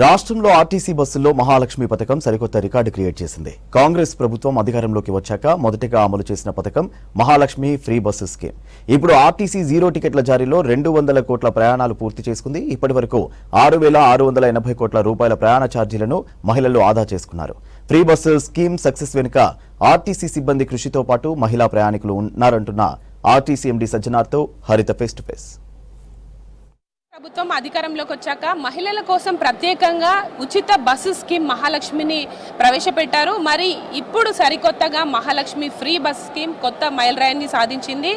రాష్ట్రంలో ఆర్టీసీ బస్సుల్లో మహాలక్ష్మి పథకం సరికొత్త రికార్డు క్రియేట్ చేసింది. కాంగ్రెస్ ప్రభుత్వం అధికారంలోకి వచ్చాక మొదటిగా అమలు చేసిన పథకం మహాలక్ష్మి ఫ్రీ బస్సు స్కీమ్. ఇప్పుడు ఆర్టీసీ జీరో టికెట్ల జారీలో 200 కోట్ల ప్రయాణాలు పూర్తి చేసుకుంది. ఇప్పటివరకు 6,680 కోట్ల రూపాయల ప్రయాణ ఛార్జీలను మహిళలు ఆదా చేసుకున్నారు. ఫ్రీ బస్సు స్కీమ్ సక్సెస్ వెనుక ఆర్టీసీ సిబ్బంది కృషితో పాటు మహిళా ప్రయాణికులు ఉన్నారంటున్న ఆర్టీసీ ఎండీ సజ్జనార్తో హరిత ఫేస్ టు ఫేస్. ప్రభుత్వం అధికారంలోకి వచ్చాక మహిళల కోసం ప్రత్యేకంగా ఉచిత బస్సు స్కీమ్ మహాలక్ష్మిని ప్రవేశపెట్టారు. మరి ఇప్పుడు సరికొత్తగా మహాలక్ష్మి ఫ్రీ బస్ స్కీమ్ కొత్త మైలురాయిని సాధించింది.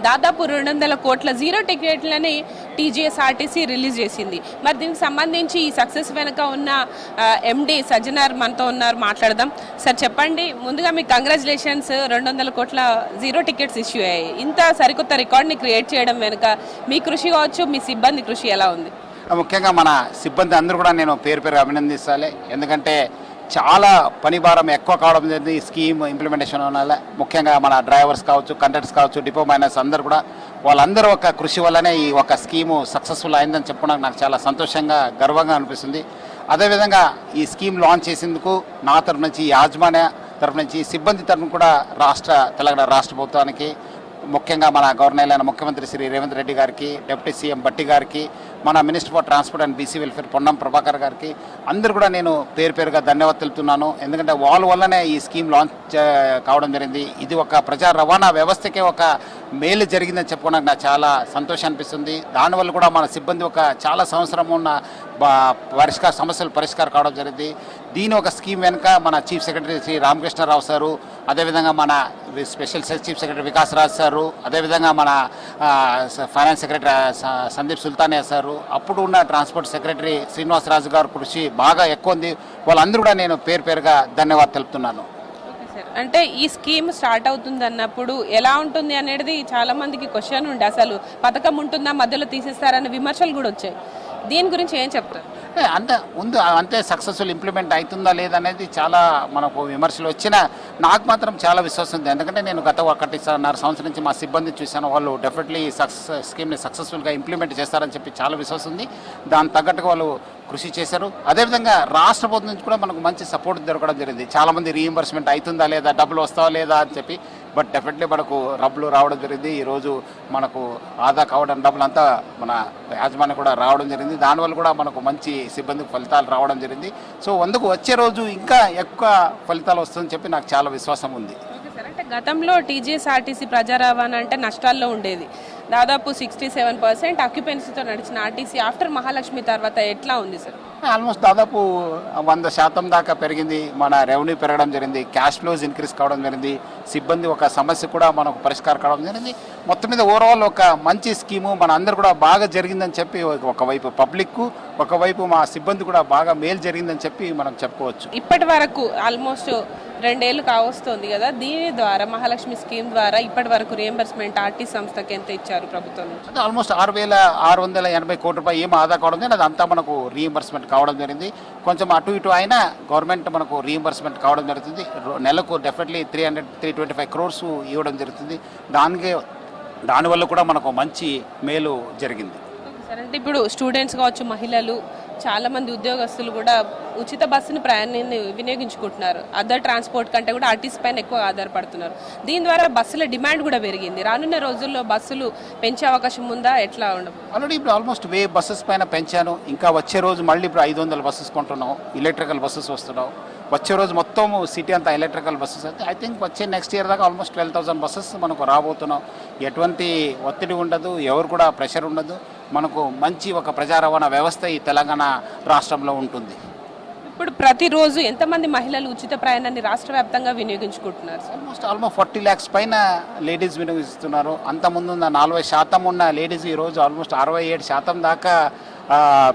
దాదాపు 200 కోట్ల జీరో టికెట్లని టీజీఎస్ఆర్టీసీ రిలీజ్ చేసింది. మరి దీనికి సంబంధించి ఈ సక్సెస్ వెనుక ఉన్న ఎండి సజ్జనార్ మనతో ఉన్నారు, మాట్లాడదాం. సార్ చెప్పండి, ముందుగా మీకు కంగ్రాచులేషన్స్. 200 కోట్ల జీరో టికెట్స్ ఇష్యూ అయ్యాయి. ఇంత సరికొత్త రికార్డ్ని క్రియేట్ చేయడం వెనుక మీ కృషి కావచ్చు, మీ సిబ్బంది కృషి ఎలా ఉంది? ముఖ్యంగా మన సిబ్బంది అందరూ కూడా నేను పేరు అభినందించాలి. ఎందుకంటే చాలా పని భారం ఎక్కువ కావడం జరిగింది ఈ స్కీమ్ ఇంప్లిమెంటేషన్ వల్ల. ముఖ్యంగా మన డ్రైవర్స్ కావచ్చు, కండక్టర్స్ కావచ్చు, డిపో మైనర్స్ అందరూ కూడా వాళ్ళందరూ ఒక కృషి వల్లనే ఈ ఒక స్కీము సక్సెస్ఫుల్ అయిందని చెప్పడం నాకు చాలా సంతోషంగా గర్వంగా అనిపిస్తుంది. అదేవిధంగా ఈ స్కీమ్ లాంచ్ చేసేందుకు నా తరఫు నుంచి, యాజమాన్య తరఫు నుంచి, సిబ్బంది తరఫున కూడా తెలంగాణ రాష్ట్ర ప్రభుత్వానికి, ముఖ్యంగా మన గవర్నర్ అయిన ముఖ్యమంత్రి శ్రీ రేవంత్ రెడ్డి గారికి, డిప్యూటీ సీఎం భట్టి గారికి, మన minister for transport and BC welfare Ponnam Prabhakar గారికి అందరూ కూడా నేను పేరుగా ధన్యవాదాలు తెలుపుతున్నాను. ఎందుకంటే వాళ్ళ వల్లనే ఈ స్కీమ్ లాంచ్ కావడం జరిగింది. ఇది ఒక ప్రజా రవాణా వ్యవస్థకే ఒక మేలు జరిగిందని చెప్పుకోవడానికి నాకు చాలా సంతోషం అనిపిస్తుంది. దానివల్ల కూడా మన సిబ్బంది ఒక చాలా సంవత్సరం ఉన్న సమస్యలు పరిష్కారం కావడం జరిగింది. దీని ఒక స్కీమ్ వెనుక మన chief secretary Shri Ramakrishna Rao sir, అదేవిధంగా మన special chief secretary Vikas Raj sir, అదేవిధంగా మన finance secretary Sandeep Sultania sir, అప్పుడు ఉన్న ట్రాన్స్పోర్ట్ సెక్రటరీ శ్రీనివాసరాజు గారు కృషి బాగా ఎక్కువ ఉంది. వాళ్ళందరూ కూడా నేను పేరుగా ధన్యవాదాలు తెలుపుతున్నాను. అంటే ఈ స్కీమ్ స్టార్ట్ అవుతుంది అన్నప్పుడు ఎలా ఉంటుంది అనేది చాలా మందికి క్వశ్చన్ ఉండే, అసలు పథకం ఉంటుందా, మధ్యలో తీసేస్తారనే విమర్శలు కూడా వచ్చాయి. దీని గురించి ఏం చెప్తారు? అంతే సక్సెస్ఫుల్ ఇంప్లిమెంట్ అవుతుందా లేదనేది చాలా మనకు విమర్శలు వచ్చినా నాకు మాత్రం చాలా విశ్వాసం ఉంది. ఎందుకంటే నేను గత 1.5 సంవత్సరం నుంచి మా సిబ్బంది చూశాను. వాళ్ళు డెఫినెట్లీ స్కీమ్ని సక్సెస్ఫుల్గా ఇంప్లిమెంట్ చేస్తారని చెప్పి చాలా విశ్వాసం ఉంది. దాని తగ్గట్టుగా వాళ్ళు కృషి చేశారు. అదేవిధంగా రాష్ట్ర ప్రభుత్వం నుంచి కూడా మనకు మంచి సపోర్ట్ దొరకడం జరిగింది. చాలామంది రీఎంబర్స్మెంట్ అవుతుందా లేదా, డబ్బులు వస్తావా లేదా అని చెప్పి, బట్ డెఫినెట్లీ మనకు డబ్బులు రావడం జరిగింది. ఈరోజు మనకు ఆదా కావడం డబ్బులు అంతా మన యాజమాన్యం కూడా రావడం జరిగింది. దానివల్ల కూడా మనకు మంచి సిబ్బందికి ఫలితాలు రావడం జరిగింది. సో అందుకు వచ్చే రోజు ఇంకా ఎక్కువ ఫలితాలు వస్తుందని చెప్పి నాకు చాలా విశ్వాసం ఉంది. అంటే గతంలో టీజీఎస్ఆర్టీసీ ప్రజా రవాణా అంటే నష్టాల్లో ఉండేది. దాదాపు 67% ఆక్యుపెన్సీతో నడిచిన ఆర్టీసీ ఆఫ్టర్ మహాలక్ష్మి తర్వాత ఎట్లా ఉంది సార్? ఆల్మోస్ట్ దాదాపు 100% దాకా పెరిగింది. మన రెవెన్యూ పెరగడం జరిగింది, క్యాష్ ఫ్లోస్ ఇంక్రీజ్ కావడం జరిగింది, సిబ్బంది ఒక సమస్య కూడా మనకు పరిష్కారం కావడం జరిగింది. మొత్తం మీద ఓవరాల్ ఒక మంచి స్కీము మన అందరూ కూడా బాగా జరిగిందని చెప్పి, ఒకవైపు పబ్లిక్, ఒకవైపు మా సిబ్బంది కూడా బాగా మేలు జరిగిందని చెప్పి మనం చెప్పుకోవచ్చు. ఇప్పటి వరకు ఆల్మోస్ట్ 2 ఏళ్ళు కావస్తుంది కదా, దీని ద్వారా మహాలక్ష్మి స్కీమ్ ద్వారా ఇప్పటి వరకు రియంబర్స్మెంట్ ఆర్టీసీ సంస్థకి ఎంత ఇచ్చారు ప్రభుత్వం? అంటే ఆల్మోస్ట్ 6,680 కోట్ల రూపాయలు ఏం ఆదా కావడం జరిగింది. అదంతా మనకు రీఎంబర్స్మెంట్ కావడం జరిగింది. కొంచెం అటు ఇటు అయినా గవర్నమెంట్ మనకు రీఎంబర్స్మెంట్ కావడం జరుగుతుంది. నెలకు డెఫినెట్లీ 325 crores ఇవ్వడం జరుగుతుంది. దానివల్ల కూడా మనకు మంచి మేలు జరిగింది. అంటే ఇప్పుడు స్టూడెంట్స్ కావచ్చు, మహిళలు, చాలా మంది ఉద్యోగస్తులు కూడా ఉచిత బస్సుని ప్రయాణాన్ని వినియోగించుకుంటున్నారు. అదర్ ట్రాన్స్పోర్ట్ కంటే కూడా ఆర్టీసీ పైన ఎక్కువ ఆధారపడుతున్నారు. దీని ద్వారా బస్సుల డిమాండ్ కూడా పెరిగింది. రానున్న రోజుల్లో బస్సులు పెంచే అవకాశం ఉందా, ఎట్లా ఉండదు? ఆల్రెడీ ఇప్పుడు ఆల్మోస్ట్ 1000 బస్సెస్ పైన పెంచాను. ఇంకా వచ్చే రోజు మళ్ళీ ఇప్పుడు 500 బస్సెస్ కొంటున్నాం. ఎలక్ట్రికల్ బస్సెస్ వస్తున్నాం. వచ్చే రోజు మొత్తం సిటీ అంతా ఎలక్ట్రికల్ బస్సెస్ అయితే ఐ థింక్ వచ్చే నెక్స్ట్ ఇయర్ దాకా ఆల్మోస్ట్ 12,000 బస్సెస్ మనకు రాబోతున్నాం. ఎటువంటి ఒత్తిడి ఉండదు, ఎవరు కూడా ప్రెషర్ ఉండదు. మనకు మంచి ఒక ప్రజా రవాణా వ్యవస్థ ఈ తెలంగాణ రాష్ట్రంలో ఉంటుంది. ఇప్పుడు ప్రతిరోజు ఎంతమంది మహిళలు ఉచిత ప్రయాణాన్ని రాష్ట్ర వ్యాప్తంగా వినియోగించుకుంటున్నారు? ఆల్మోస్ట్ 40 lakhs పైన లేడీస్ వినియోగిస్తున్నారు. అంతకుముందు ఉన్న 40% ఉన్న లేడీస్ ఈరోజు ఆల్మోస్ట్ 67% దాకా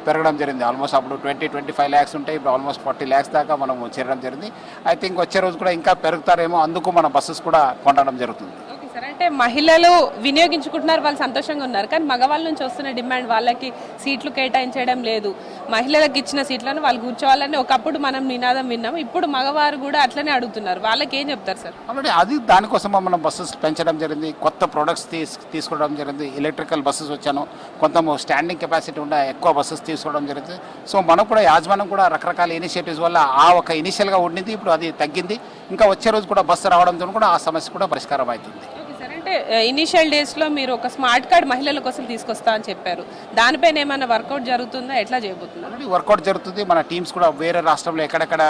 పెరగడం జరిగింది. ఆల్మోస్ట్ అప్పుడు 20-25 lakhs ఉంటాయి, ఇప్పుడు ఆల్మోస్ట్ 40 lakhs దాకా మనం చేరడం జరిగింది. ఐ థింక్ వచ్చే రోజు కూడా ఇంకా పెరుగుతారేమో, అందుకు మన బస్సెస్ కూడా కొనడం జరుగుతుంది. Okay sir. అంటే మహిళలు వినియోగించుకుంటున్నారు, వాళ్ళు సంతోషంగా ఉన్నారు. కానీ మగవాళ్ళ నుంచి వస్తున్న డిమాండ్ వాళ్ళకి సీట్లు కేటాయించడం లేదు, మహిళలకు ఇచ్చిన సీట్లను వాళ్ళు కూర్చోవాలని ఒకప్పుడు మనం నినాదం విన్నాం. ఇప్పుడు మగవారు కూడా అట్లనే అడుగుతున్నారు. వాళ్ళకి ఏం చెప్తారు సార్? ఆల్రెడీ అది దానికోసం మనం బస్సెస్ పెంచడం జరిగింది, కొత్త ప్రొడక్ట్స్ తీసుకోవడం జరిగింది. ఎలక్ట్రికల్ బస్సెస్ వచ్చాను, కొంత స్టాండింగ్ కెపాసిటీ ఉన్న ఎక్కువ బస్సెస్ తీసుకోవడం జరిగింది. సో మనకు కూడా యాజమాన్యం కూడా రకరకాల ఇనిషియేటివ్స్ వల్ల ఆ ఒక ఇనిషియల్గా ఉండింది, ఇప్పుడు అది తగ్గింది. ఇంకా వచ్చే రోజు కూడా బస్సు రావడంతో కూడా ఆ సమస్య కూడా పరిష్కారం అవుతుంది. ఓకే సార్, అంటే ఇనిషియల్ డేస్లో మీరు ఒక స్మార్ట్ కార్డ్ మహిళల కోసం తీసుకొస్తా అని చెప్పారు. దానిపైన ఏమైనా వర్కౌట్ జరుగుతుందా, ఎట్లా చేయబోతున్నారు? ఆల్రెడీ వర్కౌట్ జరుగుతుంది. మన టీమ్స్ కూడా వేరే రాష్ట్రంలో ఎక్కడెక్కడ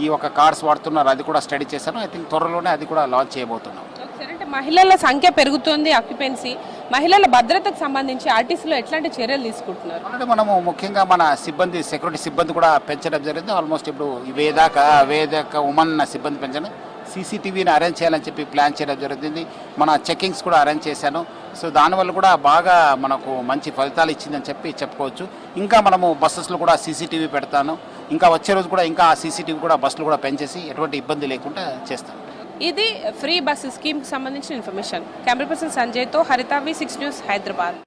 ఈ ఒక కార్డ్స్ వాడుతున్నారు అది కూడా స్టడీ చేశాను. ఐ థింక్ త్వరలోనే అది కూడా లాంచ్ చేయబోతున్నాం. సార్, అంటే మహిళల సంఖ్య పెరుగుతుంది, ఆక్యుపెన్సీ, మహిళల భద్రతకు సంబంధించి ఆర్టీసీలో ఎట్లాంటి చర్యలు తీసుకుంటున్నారు? ఆల్రెడీ మనము ముఖ్యంగా మన సిబ్బంది, సెక్యూరిటీ సిబ్బంది కూడా పెంచడం జరిగింది. ఆల్మోస్ట్ ఇప్పుడు వేదాక ఉమెన్ సిబ్బంది పెంచాను. సీసీటీవీని అరేంజ్ చేయాలని చెప్పి ప్లాన్ చేయడం జరిగింది. మన చెకింగ్స్ కూడా అరేంజ్ చేశాను. సో దానివల్ల కూడా బాగా మనకు మంచి ఫలితాలు ఇచ్చిందని చెప్పుకోవచ్చు. ఇంకా మనము బస్సెస్లో కూడా సీసీటీవీ పెడతాను. ఇంకా వచ్చే రోజు కూడా ఇంకా ఆ సీసీటీవీ కూడా బస్సులు కూడా పెంచేసి ఎటువంటి ఇబ్బంది లేకుండా చేస్తాను. ఇది ఫ్రీ బస్ స్కీమ్కి సంబంధించిన ఇన్ఫర్మేషన్. కెమెరా పర్సన్ సంజయ్తో హరిత V6 న్యూస్, హైదరాబాద్.